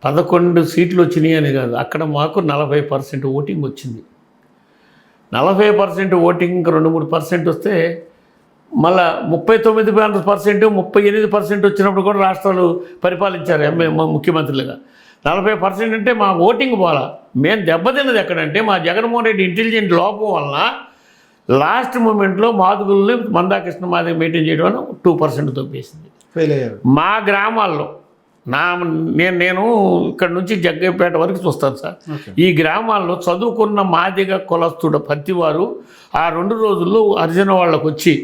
11 సీట్లు వచ్చినాయి అని కాదు, అక్కడ మాకు 40% ఓటింగ్ వచ్చింది. 40% ఓటింగ్ ఇంకా 2-3% వస్తే మళ్ళా 39%, 38% వచ్చినప్పుడు కూడా రాష్ట్రాలు పరిపాలించారు ముఖ్యమంత్రులుగా. 40% అంటే మా ఓటింగ్ పోలా. మేము దెబ్బతిన్నది ఎక్కడంటే మా జగన్మోహన్ రెడ్డి ఇంటెలిజెంట్ లోపం వలన లాస్ట్ మూమెంట్లో మాదిగుల్ని మందాకృష్ణ మాదిగ మెయింటైన్ చేయడం వల్ల 2% తప్పేసింది. ఫెయిల్ అయ్యారు. మా గ్రామాల్లో నేను ఇక్కడ నుంచి జగ్గైపేట వరకు చూస్తాను సార్. ఈ గ్రామాల్లో చదువుకున్న మాదిగ కులస్తుడు ప్రతివారు ఆ 2 రోజుల్లో హరిజన వాళ్ళకు వచ్చి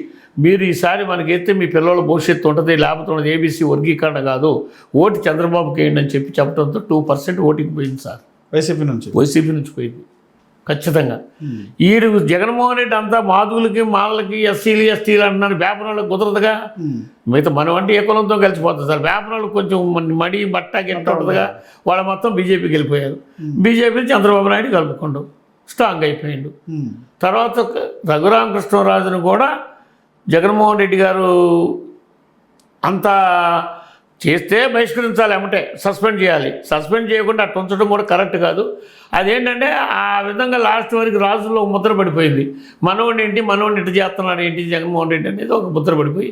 మీరు ఈసారి మనకైతే మీ పిల్లల భవిష్యత్తు ఉంటుంది, లేకపోతే ఉన్నది ఏబీసీ వర్గీకరణ కాదు, ఓటు చంద్రబాబుకి వేయండి అని చెప్పడంతో 2% ఓటింగ్ పోయింది సార్. వైసీపీ నుంచి పోయింది ఖచ్చితంగా. ఈడు జగన్మోహన్ రెడ్డి అంతా మాధువులకి మాలలకి ఎస్సీలు ఎస్టీలు అంటున్నారు, వేపనాళ్ళకి కుదరదుగా. మిగతా మనం అంటే ఏ కులంతో కలిసిపోతుంది సార్. వేపనాళ్ళకి కొంచెం మడి బట్ట గిట్ట ఉంటుందిగా, వాళ్ళు మొత్తం బీజేపీకి వెళ్ళిపోయారు. బీజేపీ చంద్రబాబు నాయుడు కలుపుకోండు స్ట్రాంగ్ అయిపోయిండు. తర్వాత రఘురామకృష్ణరాజును కూడా జగన్మోహన్ రెడ్డి గారు అంతా చేస్తే బహిష్కరించాలి, ఏమంటే సస్పెండ్ చేయాలి. సస్పెండ్ చేయకుండా అట్లా ఉంచడం కూడా కరెక్ట్ కాదు. అదేంటంటే ఆ విధంగా లాస్ట్ వరకు రాజుల్లో ముద్ర పడిపోయింది. మనోడిని ఇట్లా చేస్తున్నాడు ఏంటి జగన్మోహన్ రెడ్డి అనేది ఒక ముద్ర పడిపోయి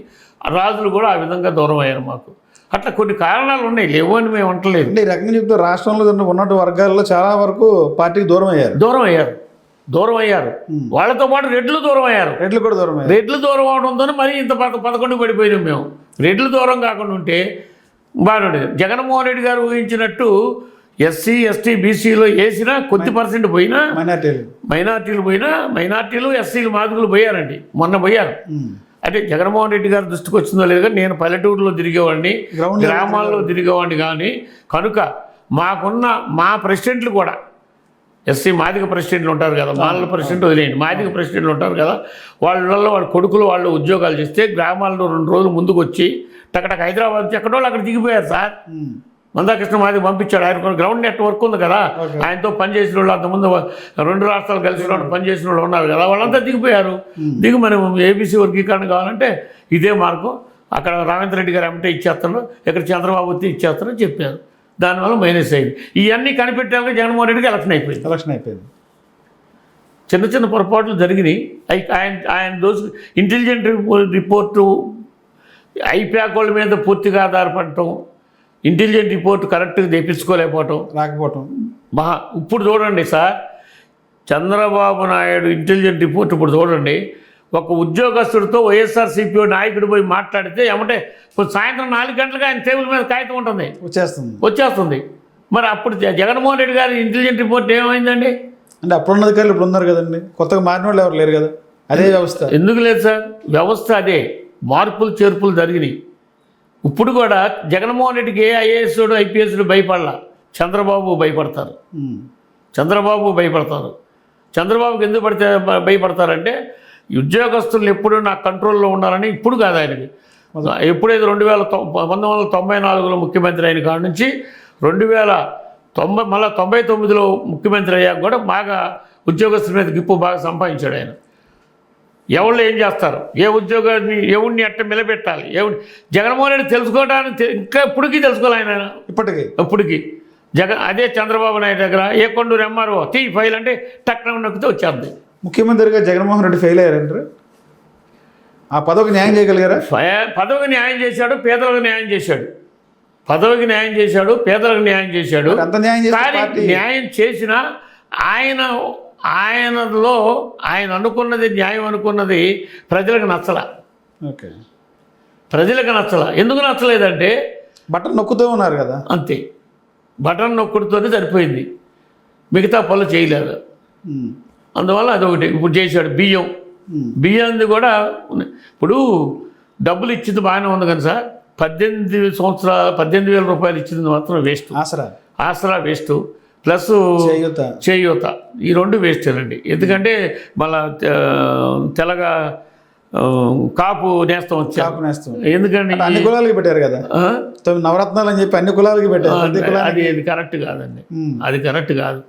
రాజులు కూడా ఆ విధంగా దూరం అయ్యారు మాకు. అట్లా కొన్ని కారణాలు ఉన్నాయి, లేవు అని మేము అంటలేదు. ఈ రకంగా చెప్తే రాష్ట్రంలో ఉన్నటువంటి వర్గాల్లో చాలా వరకు పార్టీకి దూరం అయ్యారు. వాళ్ళతో పాటు రెడ్లు దూరం అయ్యారు. రెడ్లు దూరం అవడంతో మరి ఇంత 11 పడిపోయినాం మేము. రెడ్లు దూరం కాకుండా ఉంటే బాగుండేది. జగన్మోహన్ రెడ్డి గారు ఊహించినట్టు ఎస్సీ ఎస్టీ బీసీలో వేసినా కొద్ది పర్సెంట్ పోయినా మైనార్టీలు ఎస్సీలు మాదిగలు పోయారండి, మొన్న పోయారు. అంటే జగన్మోహన్ రెడ్డి గారు దృష్టికి వచ్చిందో లేదు కానీ నేను పల్లెటూరులో తిరిగేవాడిని, గ్రామాల్లో తిరిగేవాడిని. కానీ కనుక మాకున్న మా ప్రెసిడెంట్లు కూడా ఎస్సీ మాదిగ ప్రెసిడెంట్లు ఉంటారు కదా, మాల ప్రెసిడెంట్ వదిలేయండి, మాదిగ ప్రెసిడెంట్లు ఉంటారు కదా, వాళ్ళ కొడుకులు వాళ్ళు ఉద్యోగాలు చేస్తే గ్రామాల్లో 2 రోజులు ముందుకు వచ్చి టక్కడక హైదరాబాద్ నుంచి ఎక్కడో అక్కడ దిగిపోయారు సార్. మందాకృష్ణ మాదిగ పంపించాడు. ఆయన గ్రౌండ్ నెట్వర్క్ ఉంది కదా, ఆయనతో పనిచేసిన వాళ్ళు అంతకుముందు 2 రాష్ట్రాలు కలిసిన వాళ్ళు పనిచేసిన వాళ్ళు ఉన్నారు కదా, వాళ్ళంతా దిగిపోయారు. దిగి మనం ఏబీసీ వర్గీకరణ కావాలంటే ఇదే మార్గం, అక్కడ రామేంద్ర రెడ్డి గారు ఏమంటే ఇచ్చేస్తాను, ఇక్కడ చంద్రబాబు వచ్చి ఇచ్చేస్తానని చెప్పారు. దానివల్ల మైనస్ అయింది. ఇవన్నీ కనిపెట్టాక జగన్మోహన్ రెడ్డికి ఎలక్షన్ అయిపోయింది. చిన్న పొరపాట్లు జరిగినాయి. ఆయన ఇంటెలిజెంట్ రిపోర్టు ఐప్యాక్ వాళ్ళ మీద పూర్తిగా ఆధారపడటం, ఇంటెలిజెంట్ రిపోర్ట్ కరెక్ట్గా రాకపోవటం. ఇప్పుడు చూడండి sir, Chandrababu Naidu intelligent report ఇప్పుడు చూడండి. ఒక ఉద్యోగస్తుడితో వైఎస్ఆర్సీపీ నాయకుడు పోయి మాట్లాడితే ఏమంటే సాయంత్రం 4 గంటలకు ఆయన టేబుల్ మీద కాగితం ఉంటుంది, వచ్చేస్తుంది. మరి అప్పుడు జగన్మోహన్ రెడ్డి గారి ఇంటెలిజెంట్ రిపోర్ట్ ఏమైందండి? అంటే అప్పుడున్న అధికారులు ఇప్పుడు ఉన్నారు కదండి, కొత్తగా మారిన వాళ్ళు ఎవరు లేరు కదా, అదే వ్యవస్థ. ఎందుకు లేదు సార్, వ్యవస్థ అదే, మార్పులు చేర్పులు జరిగినాయి. ఇప్పుడు కూడా జగన్మోహన్ రెడ్డికి ఏ ఐఏఎస్డు ఐపీఎస్డు భయపడాల, చంద్రబాబు భయపడతారు. చంద్రబాబుకి ఎందుకు భయపడతారంటే ఉద్యోగస్తులు ఎప్పుడు నా కంట్రోల్లో ఉండాలని. ఇప్పుడు కాదు ఆయనకి, ఎప్పుడైతే 1994లో ముఖ్యమంత్రి అయిన కాడ నుంచి 2090 మళ్ళీ 99లో ముఖ్యమంత్రి అయ్యాక కూడా బాగా ఉద్యోగస్తుల మీద గిప్పు బాగా సంపాదించాడు ఆయన. ఎవరు ఏం చేస్తారు, ఏ ఉద్యోగాన్ని ఎవరిని ఎట్ట నిలబెట్టాలి, జగన్మోహన్ రెడ్డి తెలుసుకోవడానికి ఇంకా ఇప్పటికీ తెలుసుకోవాలి ఆయన. ఇప్పటికీ అదే చంద్రబాబు నాయుడు దగ్గర ఏ కొండూరు ఎంఆర్ఓ ఫైల్ అంటే టక్కున నొక్కితే వచ్చేది. ముఖ్యమంత్రిగా జగన్మోహన్ రెడ్డి ఫెయిల్ అయ్యారంటారు. ఆ పదవికి న్యాయం చేయగలిగారా? పదవికి న్యాయం చేశాడు, పేదలకు న్యాయం చేశాడు. పదవికి న్యాయం చేశాడు, పేదలకు న్యాయం చేశాడు. న్యాయం చేసినా ఆయనలో ఆయన అనుకున్నది న్యాయం అనుకున్నది ప్రజలకు నచ్చల. ఎందుకు నచ్చలేదంటే బటన్ నొక్కుతూ ఉన్నారు కదా, అంతే. బటన్ నొక్కుడుతోనే సరిపోయింది, మిగతా పనులు చేయలేదు. అందువల్ల అదొకటి. ఇప్పుడు చేశాడు బియ్యంది కూడా. ఇప్పుడు డబ్బులు ఇచ్చింది బాగానే ఉంది కానీ సార్, 18,000 రూపాయలు ఇచ్చింది మాత్రం వేస్ట్. ఆసరా వేస్ట్, ప్లస్ చేయూత, ఈ 2 వేస్టేనండి. ఎందుకంటే మళ్ళా తెలగా కాపు నేస్తం వచ్చారు. ఎందుకంటే అన్ని కులాలకి పెట్టారు కదా, నవరత్నాలు అని చెప్పి అన్ని కులాలకి పెట్టారు. అది కరెక్ట్ కాదండి, అది కరెక్ట్ కాదు.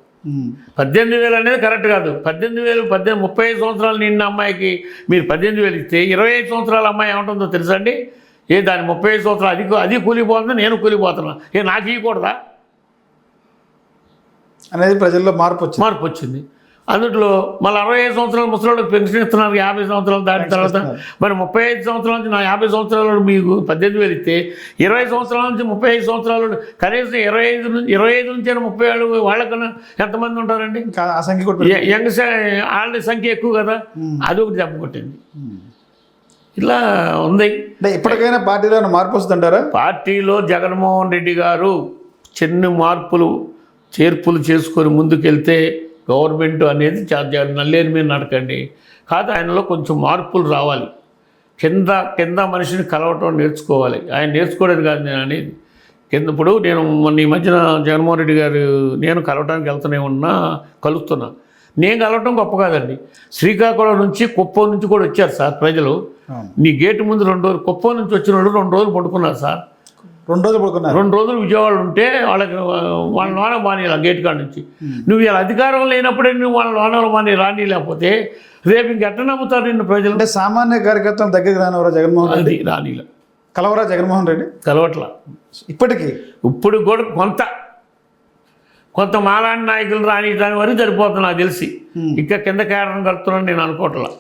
18,000 అనేది కరెక్ట్ కాదు. 18,000 35 సంవత్సరాలు నిన్న అమ్మాయికి మీరు 18,000 ఇస్తే 25 సంవత్సరాల అమ్మాయి ఏమంటుందో తెలుసండి? దాని 35 సంవత్సరాలు అది కూలిపోతుంది, నేను కూలిపోతున్నా, నాకు ఇవ్వకూడదా? అనేది ప్రజల్లో మార్పు వచ్చింది అందులో మళ్ళీ 65 సంవత్సరాల ముసలికి పెన్షన్ ఇస్తున్నారు 50 సంవత్సరాలు దాటిన తర్వాత మరి 35 సంవత్సరాల నుంచి 50 సంవత్సరాలు మీకు 18,000 ఇస్తే 20 సంవత్సరాల నుంచి 35 సంవత్సరాలు కనీసం 25 నుంచి 37 వాళ్ళకన్నా ఎంతమంది ఉంటారండి? ఆ సంఖ్య కూడా యంగ్ వాళ్ళ సంఖ్య ఎక్కువ కదా, అది ఒకటి దెబ్బ కొట్టింది. ఇలా ఉంది. అంటే ఇప్పటికైనా పార్టీలో మార్పు వస్తుందంటారా? పార్టీలో జగన్మోహన్ రెడ్డి గారు చిన్న చేర్పులు చేసుకొని ముందుకెళ్తే గవర్నమెంట్ అనేది నల్లేరు మీద నడకండి కాదు, ఆయనలో కొంచెం మార్పులు రావాలి. కింద మనిషిని కలవటం నేర్చుకోవాలి. ఆయన నేర్చుకోవడం కాదు నేను అనేది. ఇప్పుడు నేను మొన్న ఈ మధ్యన జగన్మోహన్ రెడ్డి గారు నేను కలవటానికి కలుస్తున్నా. నేను కలవటం గొప్ప కాదండి. శ్రీకాకుళం నుంచి కుప్పం నుంచి కూడా వచ్చారు సార్ ప్రజలు. నీ గేటు ముందు 2 రోజులు కుప్పం నుంచి వచ్చిన వాళ్ళు 2 రోజులు పడుకున్నారు సార్. 2 రోజులు పడుకున్నారు. 2 రోజులు విజయవాడ ఉంటే వాళ్ళకి వాళ్ళ లోన బానీలా గేట్ కాడ నుంచి. నువ్వు ఇలా అధికారం లేనప్పుడే నువ్వు వాళ్ళ లోనలు బానీ రాని లేకపోతే రేపు ఇంకెట్ట నమ్ముతారు నిన్ను ప్రజలు? అంటే సామాన్య కార్యకర్తలు దగ్గరికి రానివరా జగన్మోహన్ రెడ్డి? రానిలా కలవరా జగన్మోహన్ రెడ్డి? కలవట్లా ఇప్పటికీ. ఇప్పుడు కూడా కొంత మాలాంటి నాయకులు రాని దాని వరకు సరిపోతుంది నాకు తెలిసి. ఇంకా కింద కేడరం కలుపుతున్నాను నేను అనుకోవట్లా.